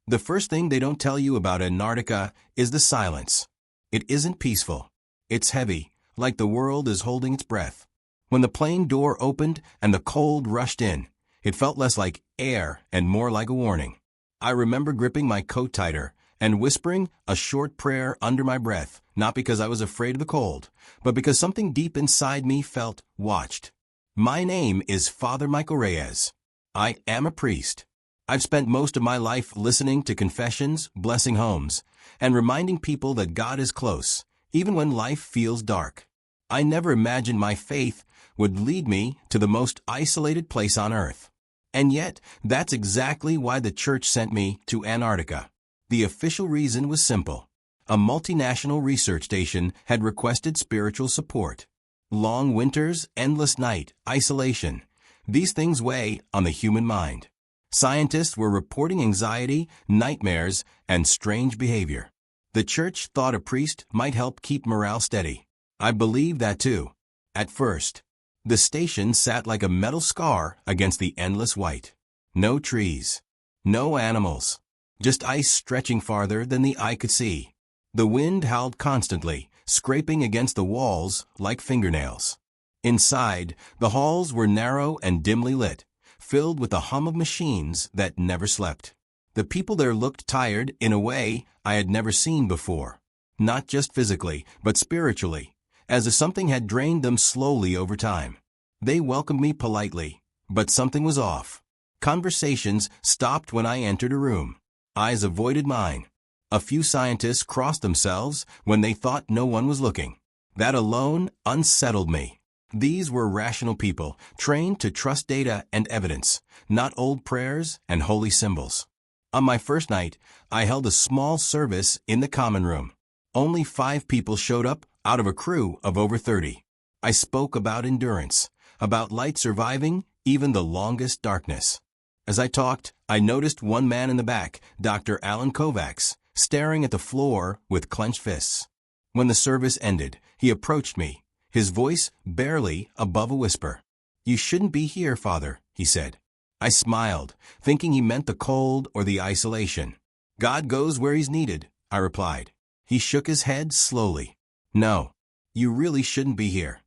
The first thing they don't tell you about Antarctica is the silence. It isn't peaceful. It's heavy, like the world is holding its breath. When the plane door opened and the cold rushed in, it felt less like air and more like a warning. I remember gripping my coat tighter and whispering a short prayer under my breath, not because I was afraid of the cold, but because something deep inside me felt watched. My name is Father Michael Reyes. I am a priest. I've spent most of my life listening to confessions, blessing homes, and reminding people that God is close, even when life feels dark. I never imagined my faith would lead me to the most isolated place on earth. And yet, that's exactly why the church sent me to Antarctica. The official reason was simple. A multinational research station had requested spiritual support. Long winters, endless night, isolation. These things weigh on the human mind. Scientists were reporting anxiety, nightmares, and strange behavior. The church thought a priest might help keep morale steady. I believed that too. At first, the station sat like a metal scar against the endless white. No trees. No animals. Just ice stretching farther than the eye could see. The wind howled constantly, scraping against the walls like fingernails. Inside, the halls were narrow and dimly lit, filled with a hum of machines that never slept. The people there looked tired in a way I had never seen before. Not just physically, but spiritually, as if something had drained them slowly over time. They welcomed me politely, but something was off. Conversations stopped when I entered a room. Eyes avoided mine. A few scientists crossed themselves when they thought no one was looking. That alone unsettled me. These were rational people, trained to trust data and evidence, not old prayers and holy symbols. On my first night, I held a small service in the common room. Only 5 people showed up out of a crew of over 30. I spoke about endurance, about light surviving even the longest darkness. As I talked, I noticed one man in the back, Dr. Alan Kovacs, staring at the floor with clenched fists. When the service ended, he approached me, his voice barely above a whisper. "You shouldn't be here, Father," he said. I smiled, thinking he meant the cold or the isolation. "God goes where he's needed," I replied. He shook his head slowly. "No, you really shouldn't be here."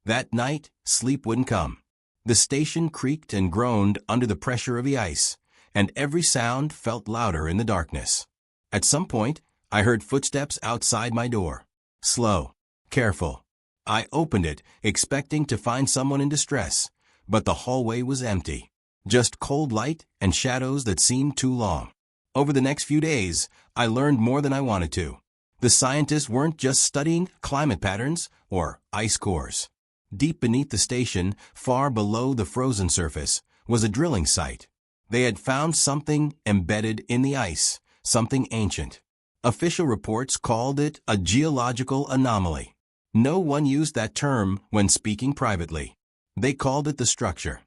That night, sleep wouldn't come. The station creaked and groaned under the pressure of the ice, and every sound felt louder in the darkness. At some point, I heard footsteps outside my door. Slow, careful. I opened it, expecting to find someone in distress, but the hallway was empty. Just cold light and shadows that seemed too long. Over the next few days, I learned more than I wanted to. The scientists weren't just studying climate patterns or ice cores. Deep beneath the station, far below the frozen surface, was a drilling site. They had found something embedded in the ice, something ancient. Official reports called it a geological anomaly. No one used that term when speaking privately. They called it the structure.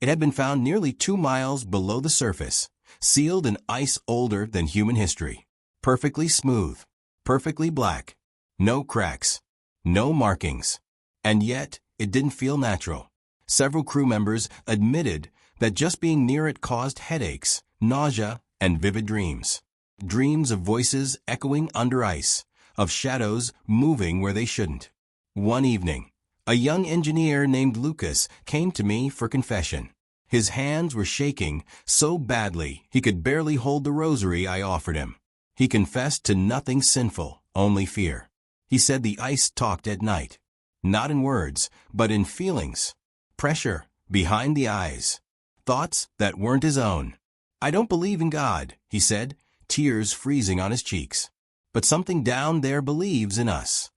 It had been found nearly 2 miles below the surface, sealed in ice older than human history. Perfectly smooth, perfectly black, no cracks, no markings. And yet, it didn't feel natural. Several crew members admitted that just being near it caused headaches, nausea, and vivid dreams. Dreams of voices echoing under ice, of shadows moving where they shouldn't. One evening, a young engineer named Lucas came to me for confession. His hands were shaking so badly he could barely hold the rosary I offered him. He confessed to nothing sinful, only fear. He said the ice talked at night. Not in words, but in feelings. Pressure behind the eyes. Thoughts that weren't his own. "I don't believe in God," he said, tears freezing on his cheeks. "But something down there believes in us."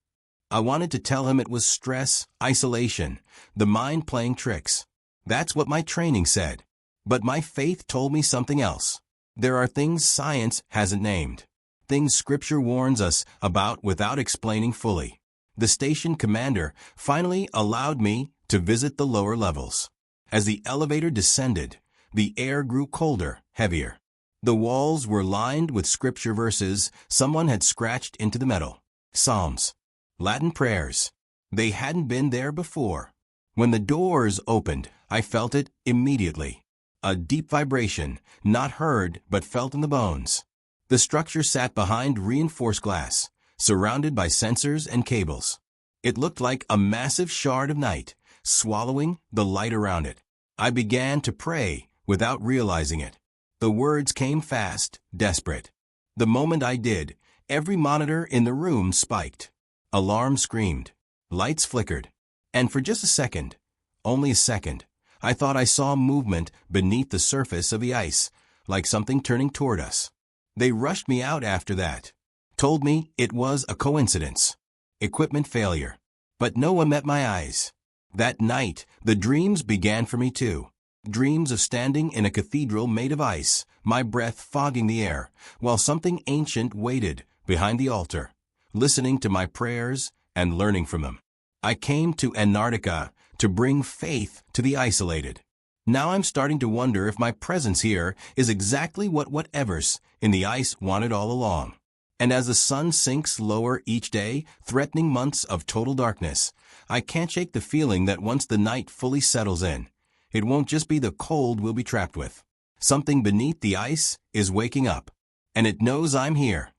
I wanted to tell him it was stress, isolation, the mind playing tricks. That's what my training said. But my faith told me something else. There are things science hasn't named. Things Scripture warns us about without explaining fully. The station commander finally allowed me to visit the lower levels. As the elevator descended, the air grew colder, heavier. The walls were lined with scripture verses someone had scratched into the metal. Psalms. Latin prayers. They hadn't been there before. When the doors opened, I felt it immediately. a deep vibration, not heard but felt in the bones. The structure sat behind reinforced glass, surrounded by sensors and cables. It looked like a massive shard of night, swallowing the light around it. I began to pray without realizing it. The words came fast, desperate. The moment I did, every monitor in the room spiked. Alarms screamed. Lights flickered. And for just a second, only a second, I thought I saw movement beneath the surface of the ice, like something turning toward us. They rushed me out after that. Told me it was a coincidence. Equipment failure. But no one met my eyes. That night, the dreams began for me too. Dreams of standing in a cathedral made of ice, my breath fogging the air, while something ancient waited behind the altar, listening to my prayers and learning from them. I came to Antarctica to bring faith to the isolated. Now I'm starting to wonder if my presence here is exactly what whatever's in the ice wanted all along. And as the sun sinks lower each day, threatening months of total darkness, I can't shake the feeling that once the night fully settles in, it won't just be the cold we'll be trapped with. Something beneath the ice is waking up, and it knows I'm here.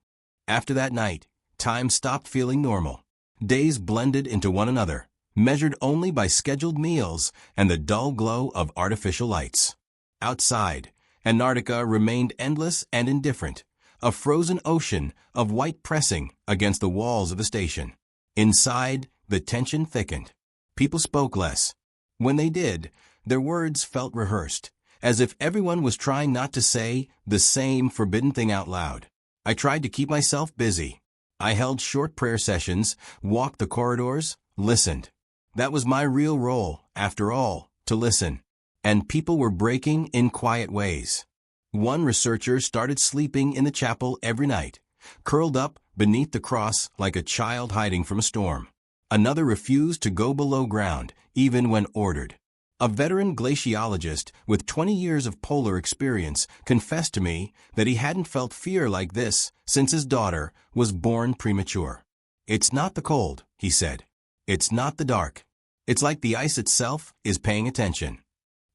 After that night, time stopped feeling normal. Days blended into one another, measured only by scheduled meals and the dull glow of artificial lights. Outside, Antarctica remained endless and indifferent, a frozen ocean of white pressing against the walls of the station. Inside, the tension thickened. People spoke less. When they did, their words felt rehearsed, as if everyone was trying not to say the same forbidden thing out loud. I tried to keep myself busy. I held short prayer sessions, walked the corridors, listened. That was my real role, after all, to listen. And people were breaking in quiet ways. One researcher started sleeping in the chapel every night, curled up beneath the cross like a child hiding from a storm. Another refused to go below ground, even when ordered. A veteran glaciologist with 20 years of polar experience confessed to me that he hadn't felt fear like this since his daughter was born premature. It's not the cold, he said. It's not the dark. It's like the ice itself is paying attention.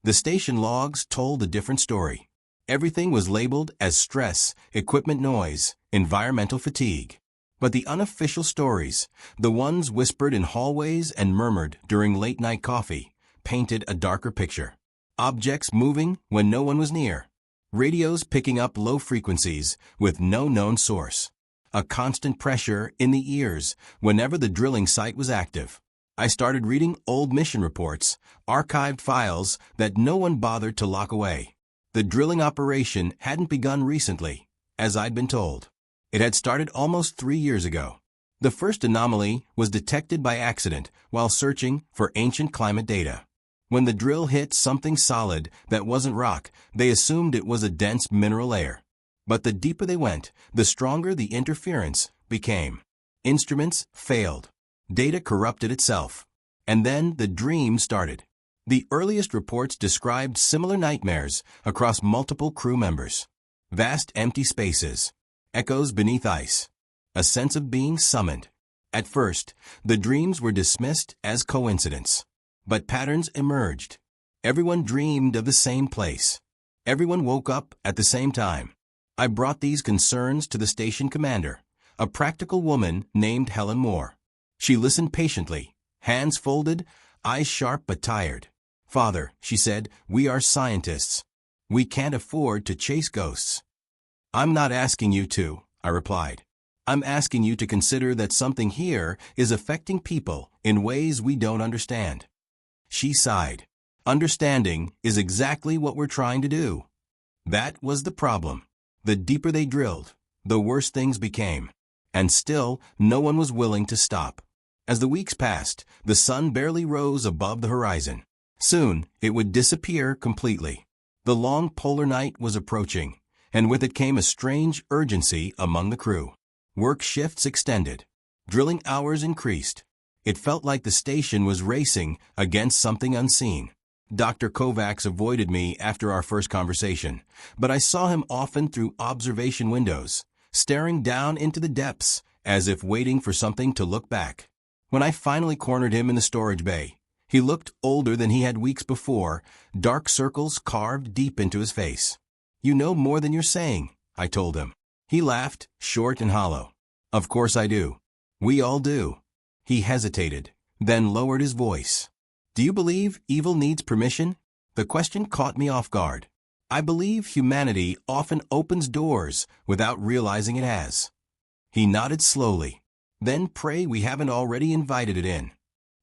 The station logs told a different story. Everything was labeled as stress, equipment noise, environmental fatigue. But the unofficial stories, the ones whispered in hallways and murmured during late-night coffee, painted a darker picture. Objects moving when no one was near. Radios picking up low frequencies with no known source. A constant pressure in the ears whenever the drilling site was active. I started reading old mission reports, archived files that no one bothered to lock away. The drilling operation hadn't begun recently, as I'd been told. It had started almost 3 years ago. The first anomaly was detected by accident while searching for ancient climate data. When the drill hit something solid that wasn't rock, they assumed it was a dense mineral layer. But the deeper they went, the stronger the interference became. Instruments failed. Data corrupted itself. And then the dream started. The earliest reports described similar nightmares across multiple crew members. Vast empty spaces. Echoes beneath ice. A sense of being summoned. At first, the dreams were dismissed as coincidence. But patterns emerged. Everyone dreamed of the same place. Everyone woke up at the same time. I brought these concerns to the station commander, a practical woman named Helen Moore. She listened patiently, hands folded, eyes sharp but tired. "Father," she said, "we are scientists. We can't afford to chase ghosts." "I'm not asking you to," I replied. "I'm asking you to consider that something here is affecting people in ways we don't understand." She sighed. "Understanding is exactly what we're trying to do." That was the problem. The deeper they drilled, the worse things became. And still, no one was willing to stop. As the weeks passed, the sun barely rose above the horizon. Soon, it would disappear completely. The long polar night was approaching, and with it came a strange urgency among the crew. Work shifts extended. Drilling hours increased. It felt like the station was racing against something unseen. Dr. Kovacs avoided me after our first conversation, but I saw him often through observation windows, staring down into the depths as if waiting for something to look back. When I finally cornered him in the storage bay, He looked older than he had weeks before, dark circles carved deep into his face. "You know more than you're saying," I told him. He laughed, short and hollow. "Of course I do. We all do." He hesitated, then lowered his voice. "Do you believe evil needs permission?" The question caught me off guard. "I believe humanity often opens doors without realizing it has." He nodded slowly. "Then pray we haven't already invited it in."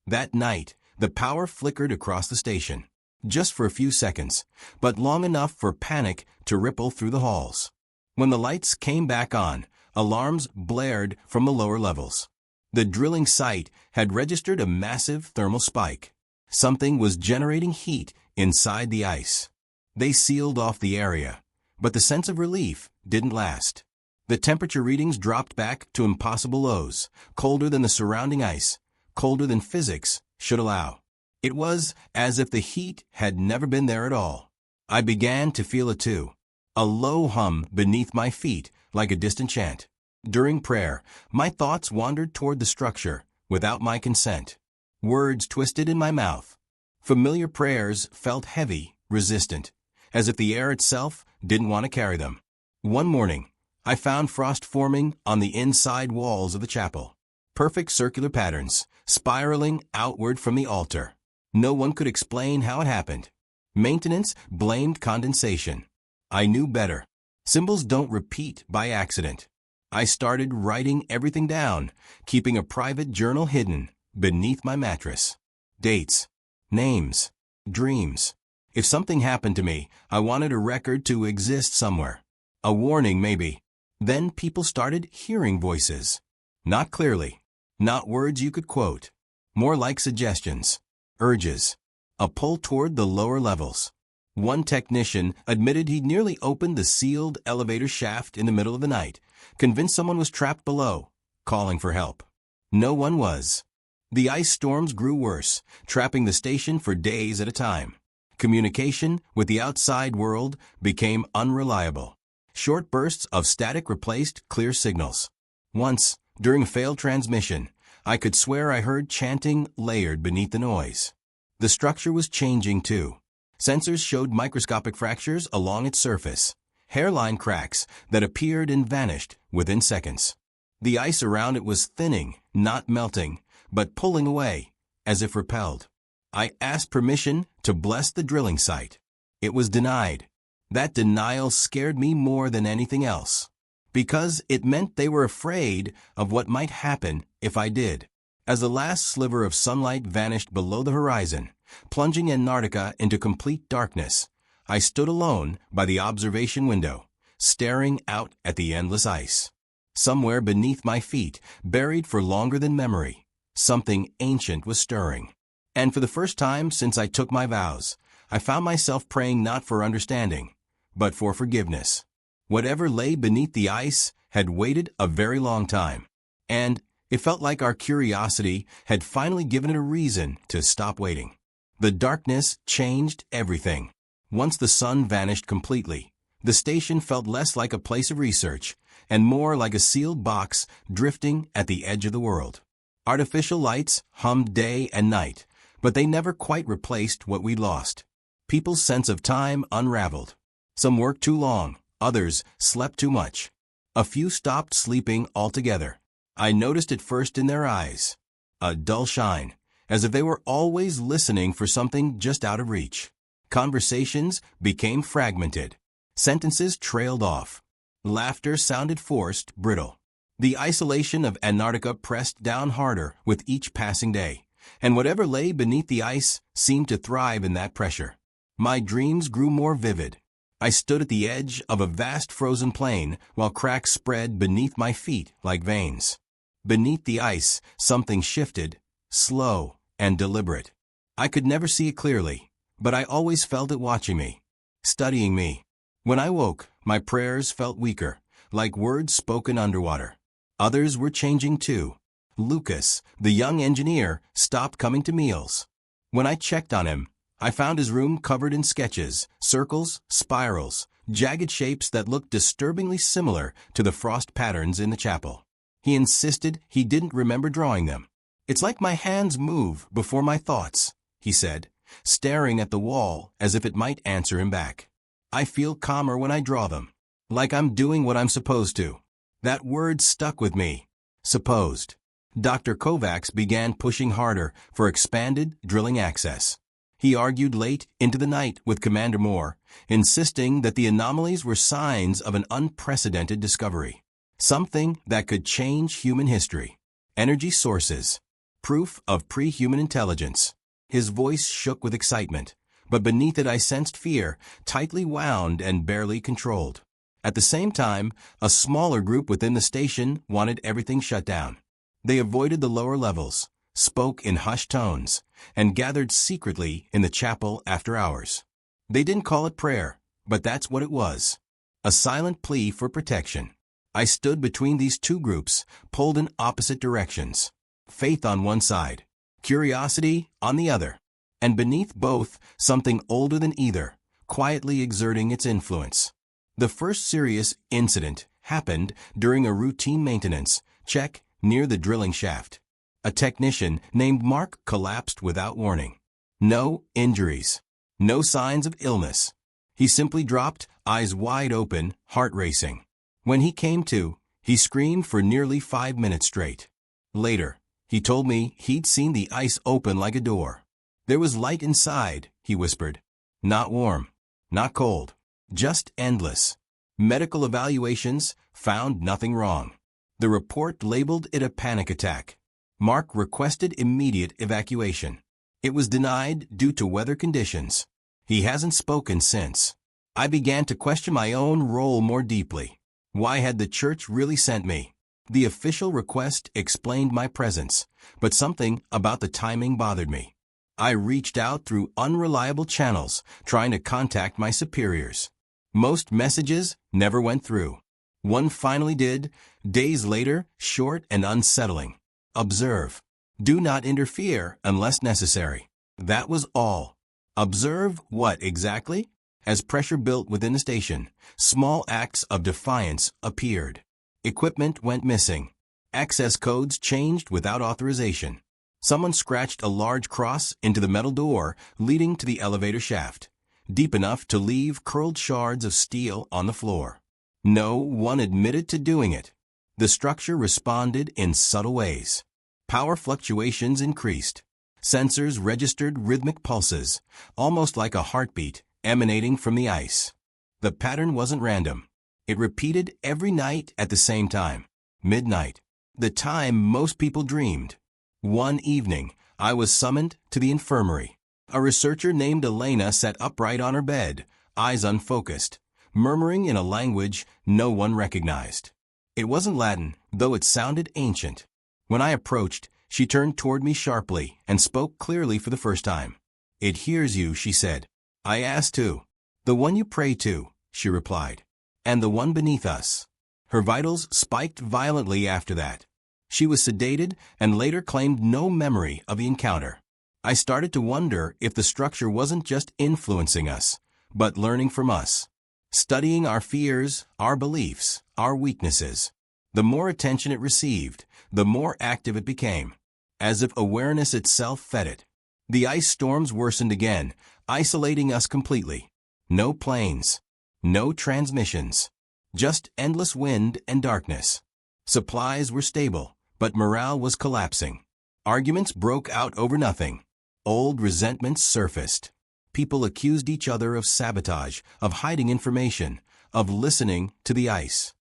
That night, the power flickered across the station. Just for a few seconds, but long enough for panic to ripple through the halls. When the lights came back on, alarms blared from the lower levels. The drilling site had registered a massive thermal spike. Something was generating heat inside the ice. They sealed off the area, but the sense of relief didn't last. The temperature readings dropped back to impossible lows, colder than the surrounding ice, colder than physics should allow. It was as if the heat had never been there at all. I began to feel it too. A low hum beneath my feet, like a distant chant. During prayer, my thoughts wandered toward the structure, without my consent. Words twisted in my mouth. Familiar prayers felt heavy, resistant, as if the air itself didn't want to carry them. One morning, I found frost forming on the inside walls of the chapel. Perfect circular patterns, spiraling outward from the altar. No one could explain how it happened. Maintenance blamed condensation. I knew better. Symbols don't repeat by accident. I started writing everything down, keeping a private journal hidden beneath my mattress. Dates, names, dreams. If something happened to me, I wanted a record to exist somewhere. A warning, maybe. Then people started hearing voices. Not clearly. Not words you could quote. More like suggestions. Urges. A pull toward the lower levels. One technician admitted he'd nearly opened the sealed elevator shaft in the middle of the night, convinced someone was trapped below, calling for help. No one was. The ice storms grew worse, trapping the station for days at a time. Communication with the outside world became unreliable. Short bursts of static replaced clear signals. Once, during a failed transmission, I could swear I heard chanting layered beneath the noise. The structure was changing too. Sensors showed microscopic fractures along its surface, hairline cracks that appeared and vanished within seconds. The ice around it was thinning, not melting, but pulling away, as if repelled. I asked permission to bless the drilling site. It was denied. That denial scared me more than anything else, because it meant they were afraid of what might happen if I did. As the last sliver of sunlight vanished below the horizon, plunging Antarctica into complete darkness, I stood alone by the observation window, staring out at the endless ice. Somewhere beneath my feet, buried for longer than memory, something ancient was stirring. And for the first time since I took my vows, I found myself praying not for understanding, but for forgiveness. Whatever lay beneath the ice had waited a very long time, and it felt like our curiosity had finally given it a reason to stop waiting. The darkness changed everything. Once the sun vanished completely, the station felt less like a place of research and more like a sealed box drifting at the edge of the world. Artificial lights hummed day and night, but they never quite replaced what we'd lost. People's sense of time unraveled. Some worked too long, others slept too much. A few stopped sleeping altogether. I noticed it first in their eyes. A dull shine, as if they were always listening for something just out of reach. Conversations became fragmented. Sentences trailed off. Laughter sounded forced, brittle. The isolation of Antarctica pressed down harder with each passing day, and whatever lay beneath the ice seemed to thrive in that pressure. My dreams grew more vivid. I stood at the edge of a vast frozen plain while cracks spread beneath my feet like veins. Beneath the ice, something shifted, slow and deliberate. I could never see it clearly, but I always felt it watching me, studying me. When I woke, my prayers felt weaker, like words spoken underwater. Others were changing too. Lucas, the young engineer, stopped coming to meals. When I checked on him, I found his room covered in sketches, circles, spirals, jagged shapes that looked disturbingly similar to the frost patterns in the chapel. He insisted he didn't remember drawing them. "It's like my hands move before my thoughts," he said, staring at the wall as if it might answer him back. I feel calmer when I draw them. Like I'm doing what I'm supposed to. That word stuck with me. Supposed. Dr. Kovacs began pushing harder for expanded drilling access. He argued late into the night with Commander Moore, insisting that the anomalies were signs of an unprecedented discovery. Something that could change human history. Energy sources. Proof of pre-human intelligence. His voice shook with excitement, but beneath it I sensed fear, tightly wound and barely controlled. At the same time, a smaller group within the station wanted everything shut down. They avoided the lower levels, spoke in hushed tones, and gathered secretly in the chapel after hours. They didn't call it prayer, but that's what it was. A silent plea for protection. I stood between these two groups, pulled in opposite directions. Faith on one side, curiosity on the other. And beneath both, something older than either, quietly exerting its influence. The first serious incident happened during a routine maintenance check near the drilling shaft. A technician named Mark collapsed without warning. No injuries. No signs of illness. He simply dropped, eyes wide open, heart racing. When he came to, he screamed for nearly 5 minutes straight. Later, he told me he'd seen the ice open like a door. There was light inside, he whispered. Not warm. Not cold. Just endless. Medical evaluations found nothing wrong. The report labeled it a panic attack. Mark requested immediate evacuation. It was denied due to weather conditions. He hasn't spoken since. I began to question my own role more deeply. Why had the church really sent me? The official request explained my presence, but something about the timing bothered me. I reached out through unreliable channels, trying to contact my superiors. Most messages never went through. One finally did, days later, short and unsettling. Observe. Do not interfere unless necessary. That was all. Observe what exactly? As pressure built within the station, small acts of defiance appeared. Equipment went missing. Access codes changed without authorization. Someone scratched a large cross into the metal door leading to the elevator shaft, deep enough to leave curled shards of steel on the floor. No one admitted to doing it. The structure responded in subtle ways. Power fluctuations increased. Sensors registered rhythmic pulses, almost like a heartbeat, emanating from the ice. The pattern wasn't random. It repeated every night at the same time. Midnight. The time most people dreamed. One evening, I was summoned to the infirmary. A researcher named Elena sat upright on her bed, eyes unfocused, murmuring in a language no one recognized. It wasn't Latin, though it sounded ancient. When I approached, she turned toward me sharply and spoke clearly for the first time. It hears you, she said. I asked too. The one you pray to, she replied. And the one beneath us. Her vitals spiked violently after that. She was sedated and later claimed no memory of the encounter. I started to wonder if the structure wasn't just influencing us, but learning from us. Studying our fears, our beliefs, our weaknesses. The more attention it received, the more active it became, as if awareness itself fed it. The ice storms worsened again, isolating us completely. No planes, no transmissions, just endless wind and darkness. Supplies were stable, but morale was collapsing. Arguments broke out over nothing. Old resentments surfaced. People accused each other of sabotage, of hiding information, of listening to the ice.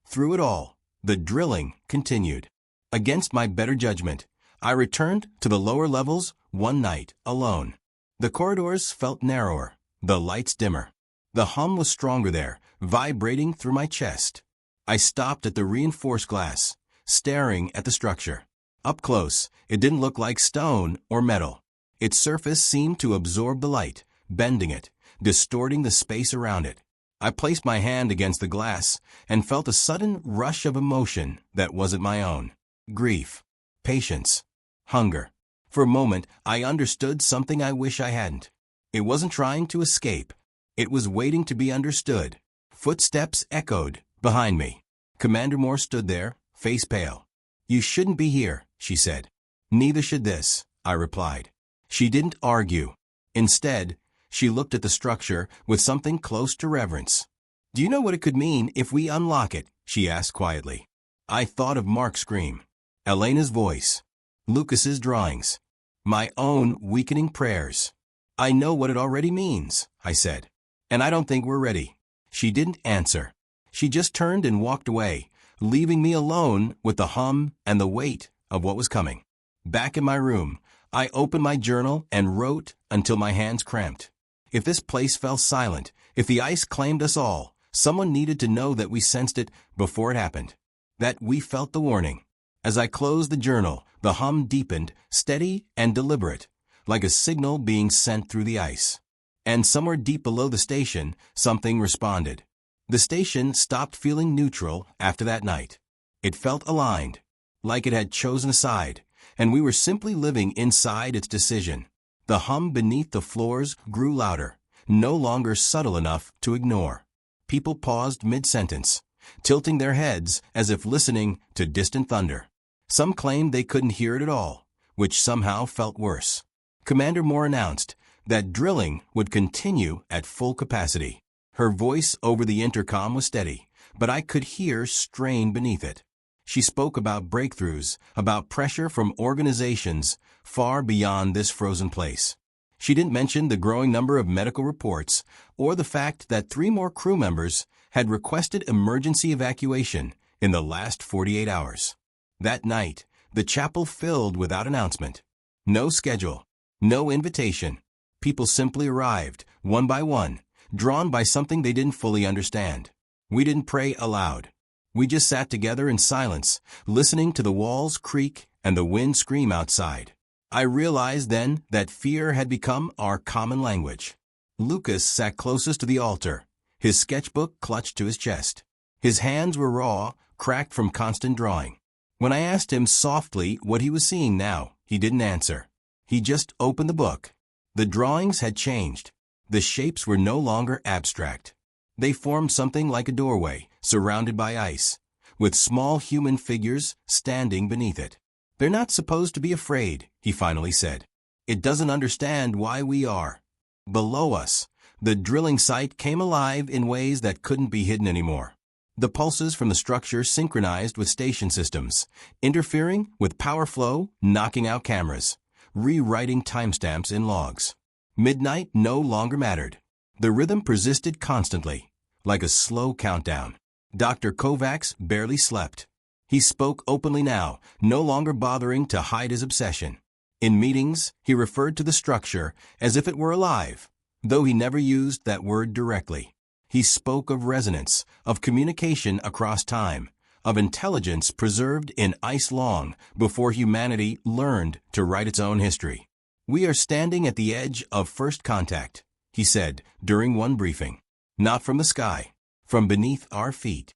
Through it all, the drilling continued. Against my better judgment, I returned to the lower levels one night alone. The corridors felt narrower, the lights dimmer. The hum was stronger there, vibrating through my chest. I stopped at the reinforced glass, staring at the structure. Up close, it didn't look like stone or metal. Its surface seemed to absorb the light, bending it, distorting the space around it. I placed my hand against the glass and felt a sudden rush of emotion that wasn't my own. Grief, patience, hunger. For a moment, I understood something I wish I hadn't. It wasn't trying to escape. It was waiting to be understood. Footsteps echoed behind me. Commander Moore stood there, face pale. You shouldn't be here, she said. Neither should this, I replied. She didn't argue. Instead, she looked at the structure with something close to reverence. "Do you know what it could mean if we unlock it?" she asked quietly. I thought of Mark's scream, Elena's voice, Lucas's drawings, my own weakening prayers. "I know what it already means," I said. "And I don't think we're ready." She didn't answer. She just turned and walked away, leaving me alone with the hum and the weight of what was coming. Back in my room, I opened my journal and wrote until my hands cramped. If this place fell silent, if the ice claimed us all, someone needed to know that we sensed it before it happened, that we felt the warning. As I closed the journal, the hum deepened, steady and deliberate, like a signal being sent through the ice. And somewhere deep below the station, something responded. The station stopped feeling neutral after that night. It felt aligned, like it had chosen a side, and we were simply living inside its decision. The hum beneath the floors grew louder, no longer subtle enough to ignore. People paused mid-sentence, tilting their heads as if listening to distant thunder. Some claimed they couldn't hear it at all, which somehow felt worse. Commander Moore announced that drilling would continue at full capacity. Her voice over the intercom was steady, but I could hear strain beneath it. She spoke about breakthroughs, about pressure from organizations far beyond this frozen place. She didn't mention the growing number of medical reports or the fact that 3 more crew members had requested emergency evacuation in the last 48 hours. That night, the chapel filled without announcement. No schedule, no invitation. People simply arrived, one by one, drawn by something they didn't fully understand. We didn't pray aloud. We just sat together in silence, listening to the walls creak and the wind scream outside. I realized then that fear had become our common language. Lucas sat closest to the altar, his sketchbook clutched to his chest. His hands were raw, cracked from constant drawing. When I asked him softly what he was seeing now, he didn't answer. He just opened the book. The drawings had changed. The shapes were no longer abstract. They formed something like a doorway, surrounded by ice, with small human figures standing beneath it. "They're not supposed to be afraid," he finally said. "It doesn't understand why we are." Below us, the drilling site came alive in ways that couldn't be hidden anymore. The pulses from the structure synchronized with station systems, interfering with power flow, knocking out cameras, rewriting timestamps in logs. Midnight no longer mattered. The rhythm persisted constantly, like a slow countdown. Dr. Kovacs barely slept. He spoke openly now, no longer bothering to hide his obsession. In meetings, he referred to the structure as if it were alive, though he never used that word directly. He spoke of resonance, of communication across time, of intelligence preserved in ice long before humanity learned to write its own history. "We are standing at the edge of first contact," he said during one briefing. "Not from the sky, from beneath our feet."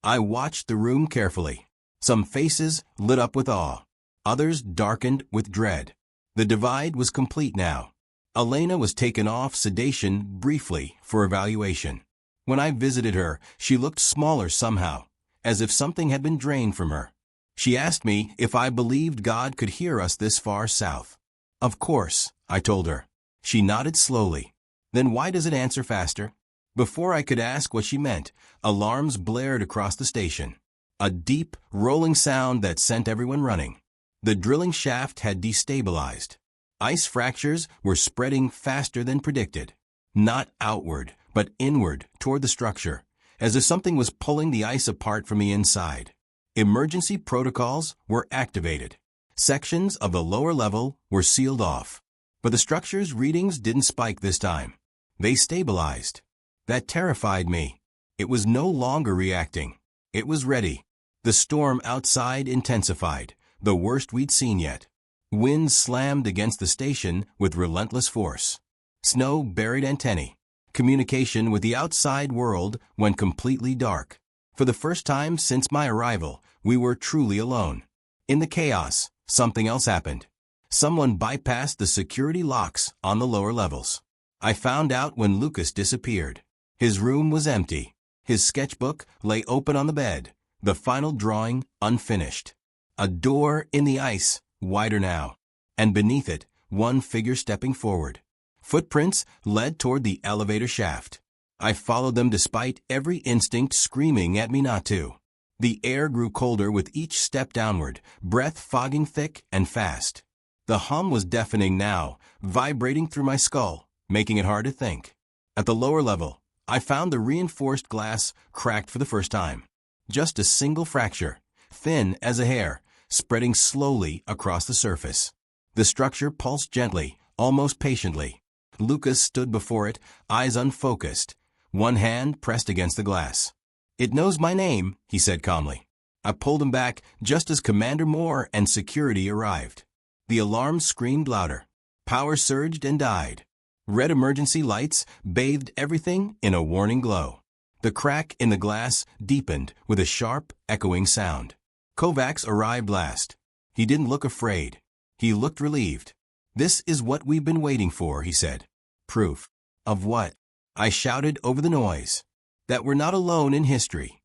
I watched the room carefully. Some faces lit up with awe. Others darkened with dread. The divide was complete now. Elena was taken off sedation briefly for evaluation. When I visited her, she looked smaller somehow, as if something had been drained from her. She asked me if I believed God could hear us this far south. "Of course," I told her. She nodded slowly. "Then why does it answer faster?" Before I could ask what she meant, alarms blared across the station. A deep, rolling sound that sent everyone running. The drilling shaft had destabilized. Ice fractures were spreading faster than predicted. Not outward, but inward toward the structure, as if something was pulling the ice apart from the inside. Emergency protocols were activated. Sections of the lower level were sealed off. But the structure's readings didn't spike this time. They stabilized. That terrified me. It was no longer reacting. It was ready. The storm outside intensified, the worst we'd seen yet. Winds slammed against the station with relentless force. Snow buried antennae. Communication with the outside world went completely dark. For the first time since my arrival, we were truly alone. In the chaos, something else happened. Someone bypassed the security locks on the lower levels. I found out when Lucas disappeared. His room was empty. His sketchbook lay open on the bed, the final drawing unfinished. A door in the ice, wider now, and beneath it one figure stepping forward. Footprints led toward the elevator shaft. I followed them despite every instinct screaming at me not to. The air grew colder with each step downward, breath fogging thick and fast. The hum was deafening now, vibrating through my skull, making it hard to think. At the lower level, I found the reinforced glass cracked for the first time. Just a single fracture, thin as a hair, spreading slowly across the surface. The structure pulsed gently, almost patiently. Lucas stood before it, eyes unfocused, one hand pressed against the glass. "It knows my name," he said calmly. I pulled him back just as Commander Moore and security arrived. The alarm screamed louder. Power surged and died. Red emergency lights bathed everything in a warning glow. The crack in the glass deepened with a sharp, echoing sound. Kovacs arrived last. He didn't look afraid. He looked relieved. "This is what we've been waiting for," he said. "Proof." "Of what?" I shouted over the noise. "That we're not alone in history."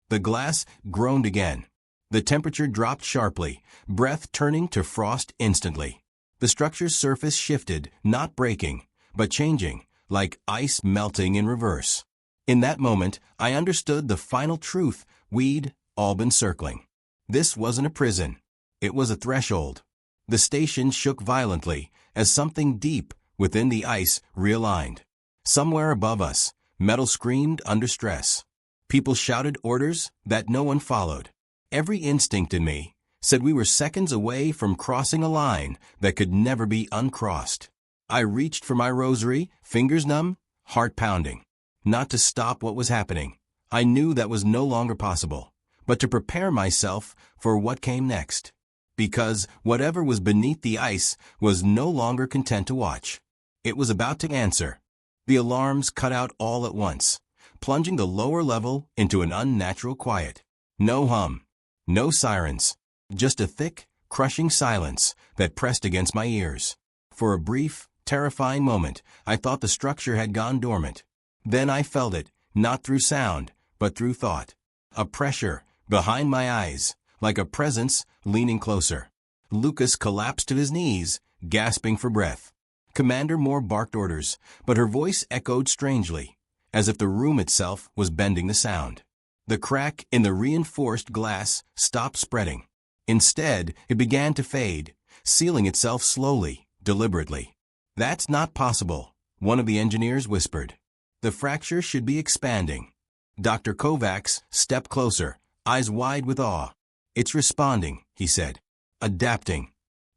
The glass groaned again. The temperature dropped sharply, breath turning to frost instantly. The structure's surface shifted, not breaking, but changing, like ice melting in reverse. In that moment, I understood the final truth we'd all been circling. This wasn't a prison. It was a threshold. The station shook violently as something deep within the ice realigned. Somewhere above us, metal screamed under stress. People shouted orders that no one followed. Every instinct in me said we were seconds away from crossing a line that could never be uncrossed. I reached for my rosary, fingers numb, heart pounding. Not to stop what was happening. I knew that was no longer possible, but to prepare myself for what came next. Because whatever was beneath the ice was no longer content to watch. It was about to answer. The alarms cut out all at once, plunging the lower level into an unnatural quiet. No hum, no sirens, just a thick, crushing silence that pressed against my ears. For a brief, terrifying moment, I thought the structure had gone dormant. Then I felt it, not through sound, but through thought. A pressure behind my eyes, like a presence leaning closer. Lucas collapsed to his knees, gasping for breath. Commander Moore barked orders, but her voice echoed strangely, as if the room itself was bending the sound. The crack in the reinforced glass stopped spreading. Instead, it began to fade, sealing itself slowly, deliberately. "That's not possible," one of the engineers whispered. "The fracture should be expanding." Dr. Kovacs stepped closer, eyes wide with awe. "It's responding," he said. "Adapting."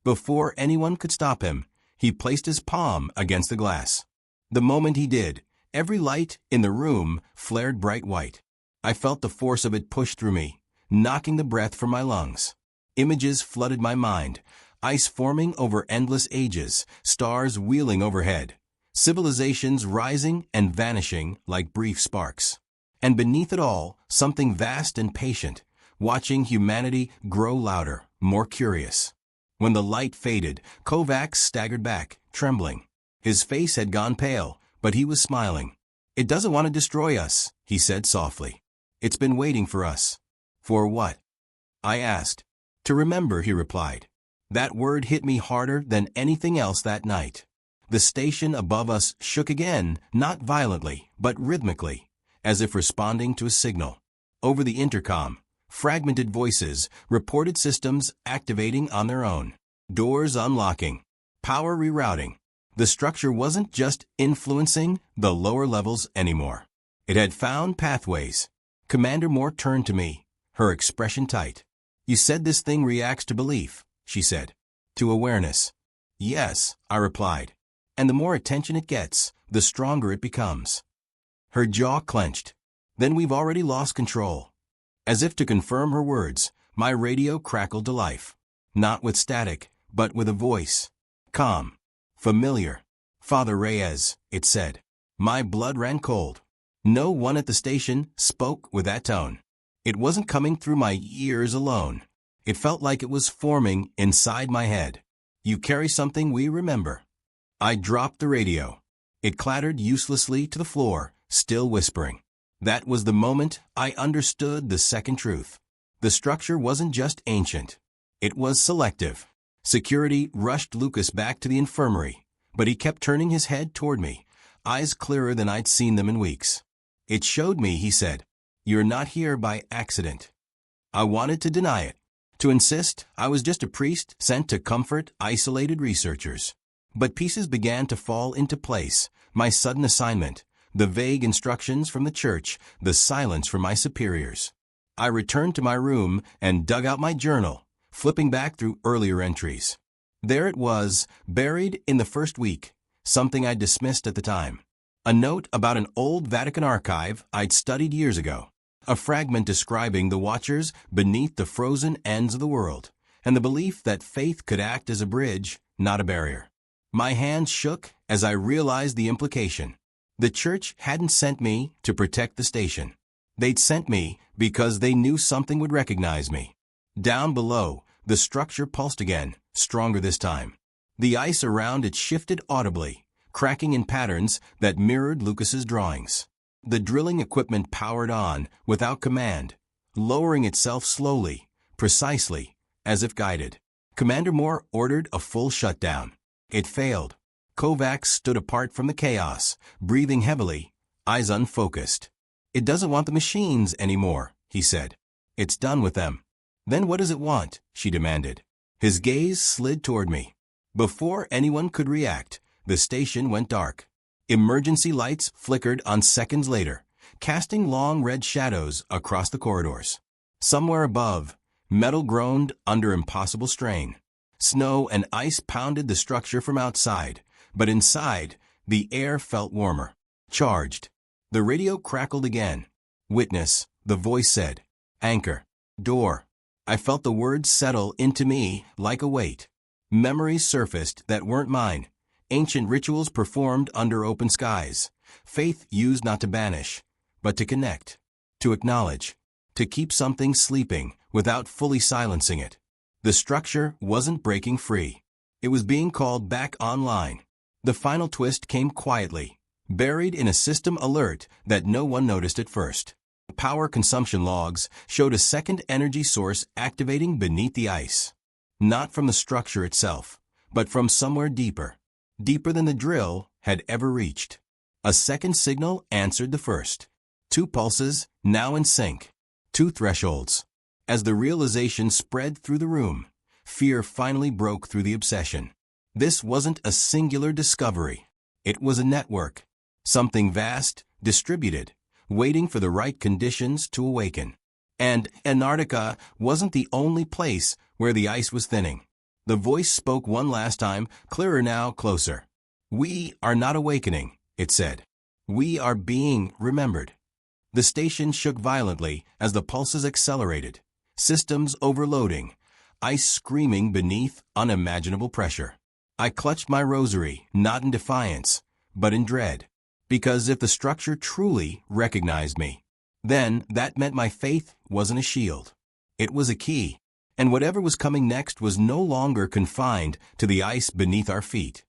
Before anyone could stop him, he placed his palm against the glass. The moment he did, every light in the room flared bright white. I felt the force of it push through me, knocking the breath from my lungs. Images flooded my mind, ice forming over endless ages, stars wheeling overhead, civilizations rising and vanishing like brief sparks. And beneath it all, something vast and patient, watching humanity grow louder, more curious. When the light faded, Kovacs staggered back, trembling. His face had gone pale, but he was smiling. "It doesn't want to destroy us," he said softly. "It's been waiting for us." "For what?" I asked. "To remember," he replied. That word hit me harder than anything else that night. The station above us shook again, not violently, but rhythmically, as if responding to a signal. Over the intercom, fragmented voices reported systems activating on their own. Doors unlocking. Power rerouting. The structure wasn't just influencing the lower levels anymore. It had found pathways. Commander Moore turned to me, her expression tight. "You said this thing reacts to belief," she said. "To awareness." "Yes," I replied. "And the more attention it gets, the stronger it becomes." Her jaw clenched. "Then we've already lost control." As if to confirm her words, my radio crackled to life. Not with static, but with a voice. Calm. Familiar. "Father Reyes," it said. My blood ran cold. No one at the station spoke with that tone. It wasn't coming through my ears alone. It felt like it was forming inside my head. "You carry something we remember." I dropped the radio. It clattered uselessly to the floor, still whispering. That was the moment I understood the second truth. The structure wasn't just ancient. It was selective. Security rushed Lucas back to the infirmary, but he kept turning his head toward me, eyes clearer than I'd seen them in weeks. "It showed me," he said. "You're not here by accident." I wanted to deny it, to insist I was just a priest sent to comfort isolated researchers. But pieces began to fall into place: my sudden assignment, the vague instructions from the church, the silence from my superiors. I returned to my room and dug out my journal, flipping back through earlier entries. There it was, buried in the first week, something I'd dismissed at the time. A note about an old Vatican archive I'd studied years ago. A fragment describing the watchers beneath the frozen ends of the world, and the belief that faith could act as a bridge, not a barrier. My hands shook as I realized the implication. The church hadn't sent me to protect the station. They'd sent me because they knew something would recognize me. Down below, the structure pulsed again, stronger this time. The ice around it shifted audibly, cracking in patterns that mirrored Lucas's drawings. The drilling equipment powered on, without command, lowering itself slowly, precisely, as if guided. Commander Moore ordered a full shutdown. It failed. Kovacs stood apart from the chaos, breathing heavily, eyes unfocused. "It doesn't want the machines anymore," he said. "It's done with them." "Then what does it want?" she demanded. His gaze slid toward me. Before anyone could react, the station went dark. Emergency lights flickered on seconds later, casting long red shadows across the corridors. Somewhere above, metal groaned under impossible strain. Snow and ice pounded the structure from outside, but inside, the air felt warmer, charged. The radio crackled again. "Witness," the voice said. "Anchor. Door." I felt the words settle into me like a weight. Memories surfaced that weren't mine. Ancient rituals performed under open skies. Faith used not to banish, but to connect, to acknowledge, to keep something sleeping without fully silencing it. The structure wasn't breaking free. It was being called back online. The final twist came quietly, buried in a system alert that no one noticed at first. Power consumption logs showed a second energy source activating beneath the ice. Not from the structure itself, but from somewhere deeper. Deeper than the drill had ever reached. A second signal answered the first. 2 pulses, now in sync. 2 thresholds. As the realization spread through the room, fear finally broke through the obsession. This wasn't a singular discovery. It was a network. Something vast, distributed, waiting for the right conditions to awaken. And Antarctica wasn't the only place where the ice was thinning. The voice spoke one last time, clearer now, closer. "We are not awakening," it said. "We are being remembered." The station shook violently as the pulses accelerated. Systems overloading, ice screaming beneath unimaginable pressure. I clutched my rosary, not in defiance, but in dread. Because if the structure truly recognized me, then that meant my faith wasn't a shield. It was a key. And whatever was coming next was no longer confined to the ice beneath our feet.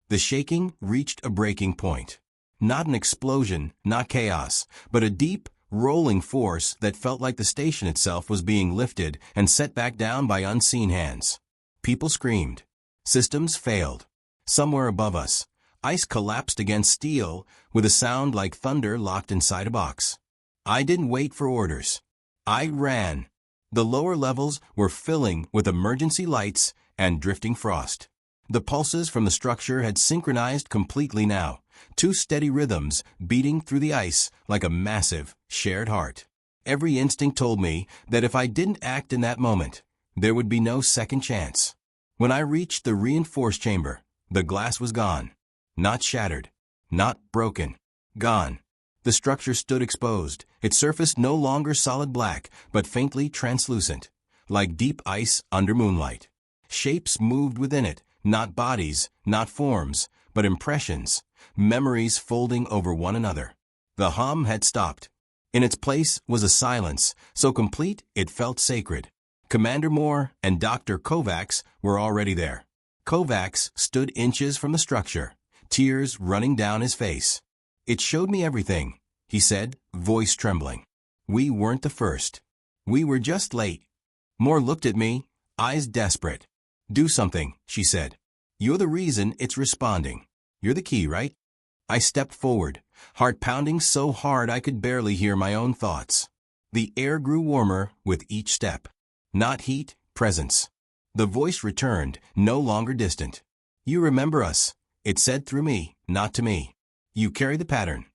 The shaking reached a breaking point. Not an explosion, not chaos, but a deep, rolling force that felt like the station itself was being lifted and set back down by unseen hands. People screamed. Systems failed. Somewhere above us, ice collapsed against steel with a sound like thunder locked inside a box. I didn't wait for orders. I ran. The lower levels were filling with emergency lights and drifting frost. The pulses from the structure had synchronized completely now, 2 steady rhythms beating through the ice like a massive, shared heart. Every instinct told me that if I didn't act in that moment, there would be no second chance. When I reached the reinforced chamber, the glass was gone. Not shattered, not broken, gone. The structure stood exposed, its surface no longer solid black, but faintly translucent, like deep ice under moonlight. Shapes moved within it, not bodies, not forms, but impressions, memories folding over one another. The hum had stopped. In its place was a silence, so complete it felt sacred. Commander Moore and Dr. Kovacs were already there. Kovacs stood inches from the structure, tears running down his face. "It showed me everything," he said, voice trembling. "We weren't the first. We were just late." Moore looked at me, eyes desperate. Do something, she said. You're the reason it's responding. You're the key, right? I stepped forward, heart pounding so hard I could barely hear my own thoughts. The air grew warmer with each step. Not heat, presence. The voice returned, no longer distant. You remember us, it said through me, not to me. You carry the pattern.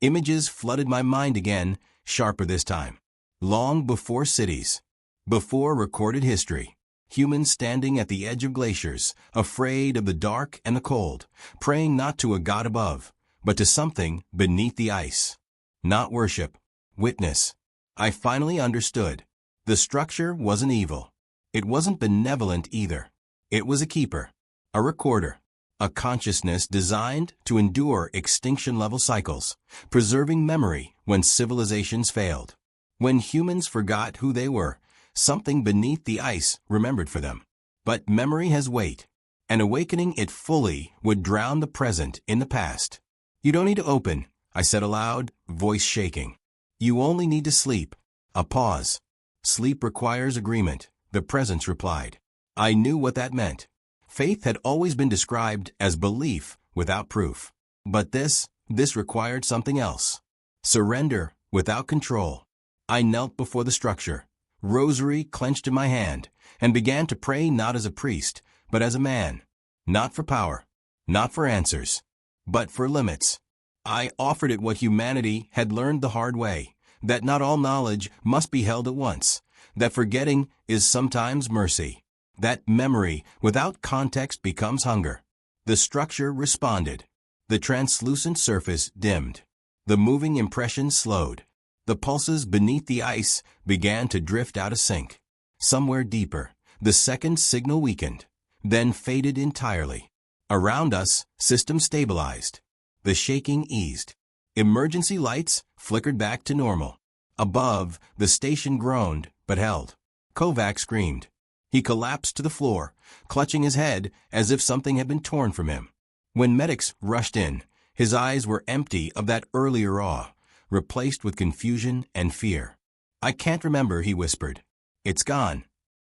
Images flooded my mind again, sharper this time. Long before cities. Before recorded history. Humans standing at the edge of glaciers, afraid of the dark and the cold, praying not to a god above, but to something beneath the ice. Not worship. Witness. I finally understood. The structure wasn't evil. It wasn't benevolent either. It was a keeper. A recorder. A consciousness designed to endure extinction-level cycles, preserving memory when civilizations failed. When humans forgot who they were, something beneath the ice remembered for them. But memory has weight, and awakening it fully would drown the present in the past. You don't need to open, I said aloud, voice shaking. You only need to sleep. A pause. Sleep requires agreement, the presence replied. I knew what that meant. Faith had always been described as belief without proof. But this required something else. Surrender without control. I knelt before the structure, rosary clenched in my hand, and began to pray not as a priest, but as a man. Not for power, not for answers, but for limits. I offered it what humanity had learned the hard way, that not all knowledge must be held at once, that forgetting is sometimes mercy, that memory without context becomes hunger. The structure responded. The translucent surface dimmed. The moving impression slowed. The pulses beneath the ice began to drift out of sync. Somewhere deeper, the second signal weakened, then faded entirely. Around us, system stabilized. The shaking eased. Emergency lights flickered back to normal. Above, the station groaned, but held. Kovac screamed. He collapsed to the floor, clutching his head as if something had been torn from him. When medics rushed in, his eyes were empty of that earlier awe, replaced with confusion and fear. I can't remember, he whispered. It's gone.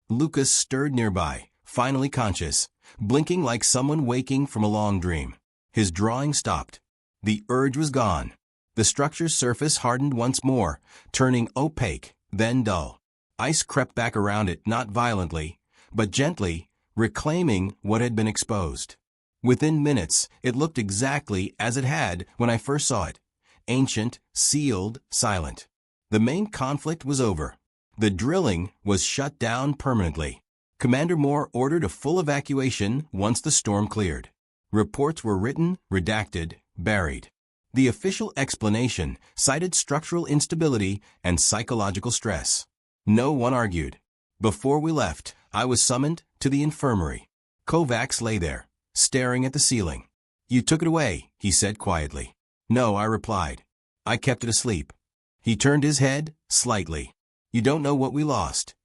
Lucas stirred nearby, finally conscious, blinking like someone waking from a long dream. His drawing stopped. The urge was gone. The structure's surface hardened once more, turning opaque, then dull. Ice crept back around it, not violently, but gently, reclaiming what had been exposed. Within minutes, it looked exactly as it had when I first saw it. Ancient, sealed, silent. The main conflict was over. The drilling was shut down permanently. Commander Moore ordered a full evacuation once the storm cleared. Reports were written, redacted, buried. The official explanation cited structural instability and psychological stress. No one argued. Before we left, I was summoned to the infirmary. Kovacs lay there, staring at the ceiling. You took it away, he said quietly. No, I replied. I kept it asleep. He turned his head, slightly. You don't know what we lost.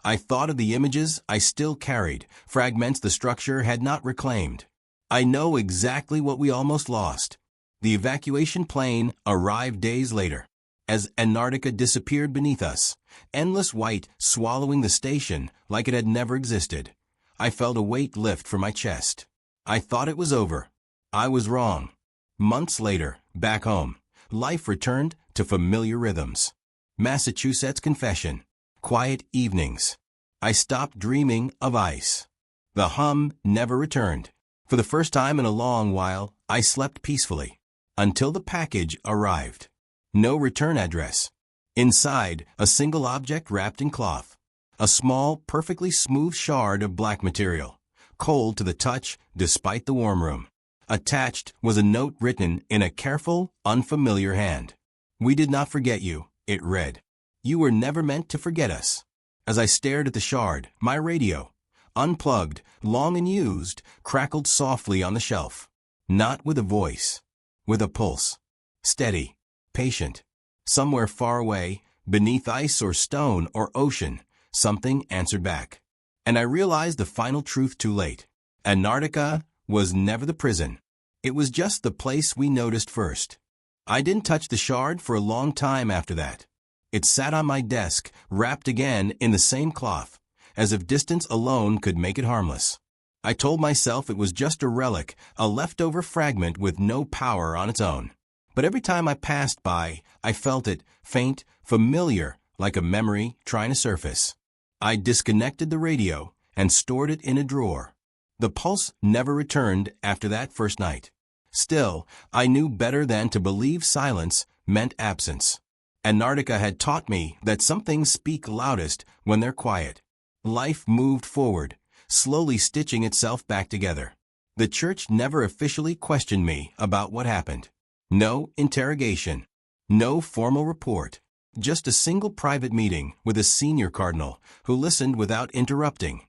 I thought of the images I still carried, fragments the structure had not reclaimed. I know exactly what we almost lost. The evacuation plane arrived days later. As Antarctica disappeared beneath us, endless white swallowing the station like it had never existed, I felt a weight lift from my chest. I thought it was over. I was wrong. Months later, back home, life returned to familiar rhythms. Massachusetts confession. Quiet evenings. I stopped dreaming of ice. The hum never returned. For the first time in a long while, I slept peacefully. Until the package arrived. No return address. Inside, a single object wrapped in cloth. A small, perfectly smooth shard of black material. Cold to the touch, despite the warm room. Attached was a note written in a careful, unfamiliar hand. We did not forget you, it read. You were never meant to forget us. As I stared at the shard, my radio, unplugged, long unused, crackled softly on the shelf. Not with a voice, with a pulse. Steady, patient. Somewhere far away, beneath ice or stone or ocean, something answered back. And I realized the final truth too late. Antarctica was never the prison. It was just the place we noticed first. I didn't touch the shard for a long time after that. It sat on my desk, wrapped again in the same cloth, as if distance alone could make it harmless. I told myself it was just a relic, a leftover fragment with no power on its own. But every time I passed by, I felt it, faint, familiar, like a memory trying to surface. I disconnected the radio and stored it in a drawer. The pulse never returned after that first night. Still, I knew better than to believe silence meant absence. Antarctica had taught me that some things speak loudest when they're quiet. Life moved forward, slowly stitching itself back together. The church never officially questioned me about what happened. No interrogation. No formal report. Just a single private meeting with a senior cardinal who listened without interrupting,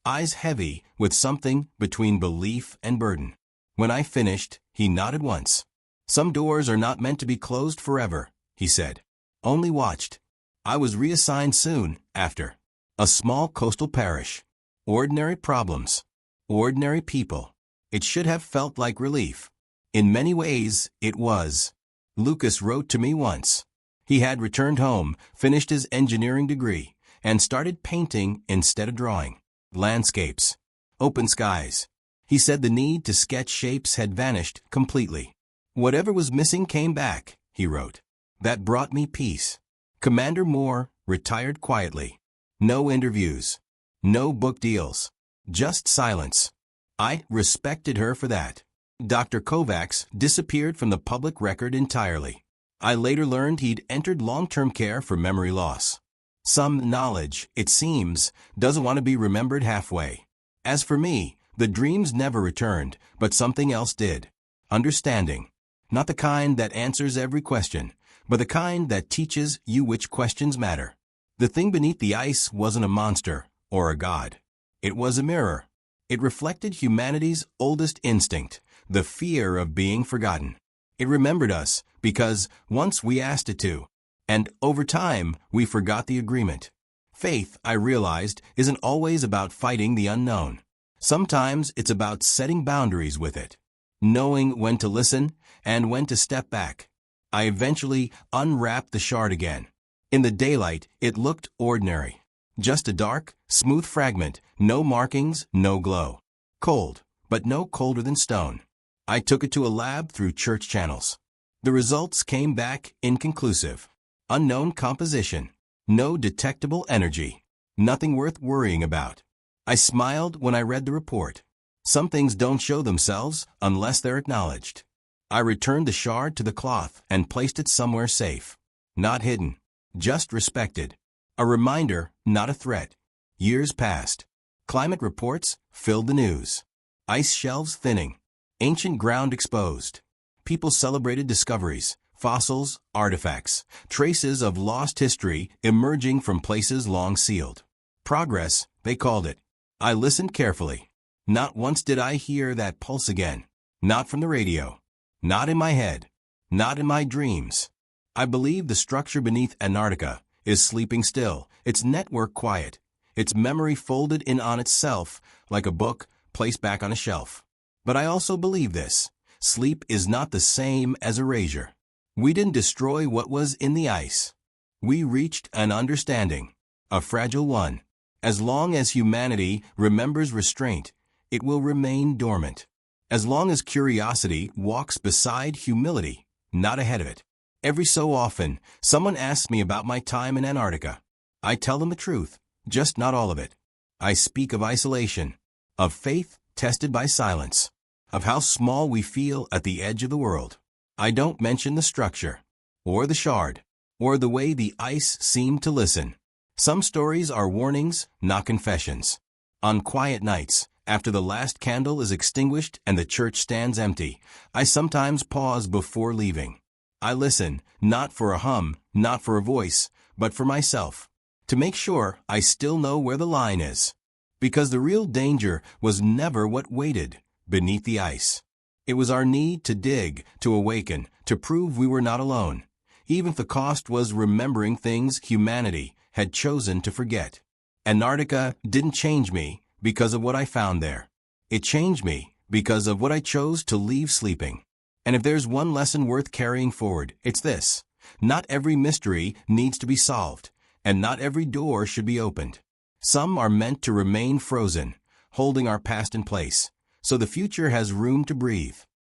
eyes heavy with something between belief and burden. When I finished, he nodded once. "Some doors are not meant to be closed forever," he said. Only watched. I was reassigned soon after. A small coastal parish. Ordinary problems. Ordinary people. It should have felt like relief. In many ways, it was. Lucas wrote to me once. He had returned home, finished his engineering degree, and started painting instead of drawing. Landscapes. Open skies. He said the need to sketch shapes had vanished completely. "Whatever was missing came back," he wrote. That brought me peace. Commander Moore retired quietly. No interviews. No book deals. Just silence. I respected her for that. Dr. Kovacs disappeared from the public record entirely. I later learned he'd entered long-term care for memory loss. Some knowledge, it seems, doesn't want to be remembered halfway. As for me, the dreams never returned, but something else did. Understanding. Not the kind that answers every question, but the kind that teaches you which questions matter. The thing beneath the ice wasn't a monster or a god. It was a mirror. It reflected humanity's oldest instinct, the fear of being forgotten. It remembered us because once we asked it to, and over time we forgot the agreement. Faith, I realized, isn't always about fighting the unknown. Sometimes it's about setting boundaries with it, knowing when to listen and when to step back. I eventually unwrapped the shard again. In the daylight, it looked ordinary. Just a dark, smooth fragment, no markings, no glow. Cold, but no colder than stone. I took it to a lab through church channels. The results came back inconclusive. Unknown composition. No detectable energy. Nothing worth worrying about. I smiled when I read the report. Some things don't show themselves unless they're acknowledged. I returned the shard to the cloth and placed it somewhere safe. Not hidden. Just respected. A reminder, not a threat. Years passed. Climate reports filled the news. Ice shelves thinning. Ancient ground exposed. People celebrated discoveries, fossils, artifacts, traces of lost history emerging from places long sealed. Progress, they called it. I listened carefully. Not once did I hear that pulse again. Not from the radio. Not in my head. Not in my dreams. I believe the structure beneath Antarctica is sleeping still, its network quiet, its memory folded in on itself like a book placed back on a shelf. But I also believe this. Sleep is not the same as erasure. We didn't destroy what was in the ice. We reached an understanding, a fragile one. As long as humanity remembers restraint, it will remain dormant. As long as curiosity walks beside humility, not ahead of it. Every so often, someone asks me about my time in Antarctica. I tell them the truth, just not all of it. I speak of isolation, of faith tested by silence, of how small we feel at the edge of the world. I don't mention the structure, or the shard, or the way the ice seemed to listen. Some stories are warnings, not confessions. On quiet nights, after the last candle is extinguished and the church stands empty, I sometimes pause before leaving. I listen, not for a hum, not for a voice, but for myself, to make sure I still know where the line is. Because the real danger was never what waited beneath the ice. It was our need to dig, to awaken, to prove we were not alone, even if the cost was remembering things humanity had chosen to forget. Antarctica didn't change me because of what I found there. It changed me because of what I chose to leave sleeping. And if there's one lesson worth carrying forward, it's this. Not every mystery needs to be solved, and not every door should be opened. Some are meant to remain frozen, holding our past in place, so the future has room to breathe.